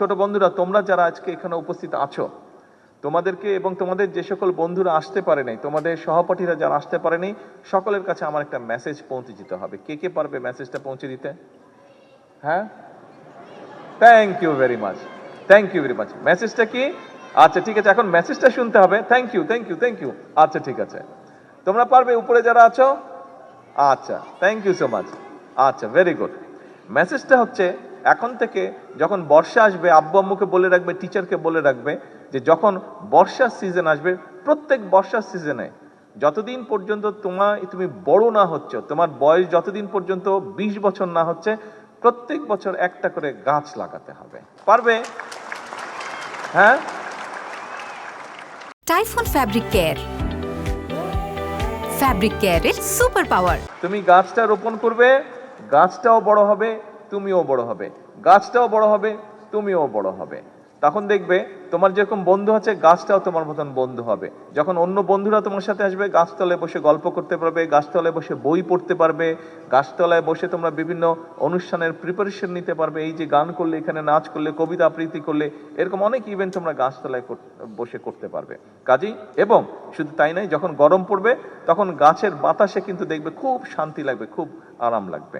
ছোট বন্ধুরা, তোমরা যারা আজকে এখানে উপস্থিত আছো, তোমাদেরকে এবং তোমাদের যে সকল বন্ধুরা আসতে পারে নাই, তোমাদের সহপাঠীরা যারা আসতে পারেনি, সকলের কাছে আমার একটা মেসেজ পৌঁছে দিতে হবে। কে কে পারবে মেসেজটা পৌঁছে দিতে? হ্যাঁ, thank you very much, thank you very much. মেসেজটা কি? আচ্ছা ঠিক আছে, এখন মেসেজটা শুনতে হবে। Thank you, thank you, thank you. আচ্ছা ঠিক আছে, তোমরা পারবে উপরে যারা আছো? আচ্ছা, থ্যাংক ইউ সো মাচ। আচ্ছা, ভেরি গুড। মেসেজটা হচ্ছে, এখন থেকে যখন বর্ষা আসবে, আব্বু আম্মুকে বলে রাখবে, টিচারকে বলে রাখবে যে যখন বর্ষার সিজন আসবে, প্রত্যেক বর্ষার সিজনে যতদিন পর্যন্ত তুমি বড় না হচ্ছ, তোমার বয়স যতদিন পর্যন্ত 20 বছর না হচ্ছে, প্রত্যেক বছর একটা করে গাছ লাগাতে হবে। পারবে? হ্যাঁ। টাইফুন ফ্যাব্রিক কেয়ার, ফ্যাব্রিক কেয়ারের সুপার পাওয়ার। তুমি গাছটা রোপণ করবে, গাছটাও বড় হবে, তুমিও বড় হবে, গাছটাও বড় হবে, তুমিও বড় হবে। তখন দেখবে তোমার যেরকম বন্ধু আছে, গাছটাও তোমার মতন বন্ধু হবে। যখন অন্য বন্ধুরা তোমার সাথে আসবে, গাছতলায় বসে গল্প করতে পারবে, গাছতলায় বসে বই পড়তে পারবে, গাছতলায় বসে তোমরা বিভিন্ন অনুষ্ঠানের প্রিপারেশন নিতে পারবে। এই যে গান করলে, এখানে নাচ করলে, কবিতা আবৃত্তি করলে, এরকম অনেক ইভেন্ট তোমরা গাছতলায় বসে করতে পারবে। কাজেই, এবং শুধু তাই নয়, যখন গরম পড়বে তখন গাছের বাতাসে কিন্তু দেখবে খুব শান্তি লাগবে, খুব আরাম লাগবে।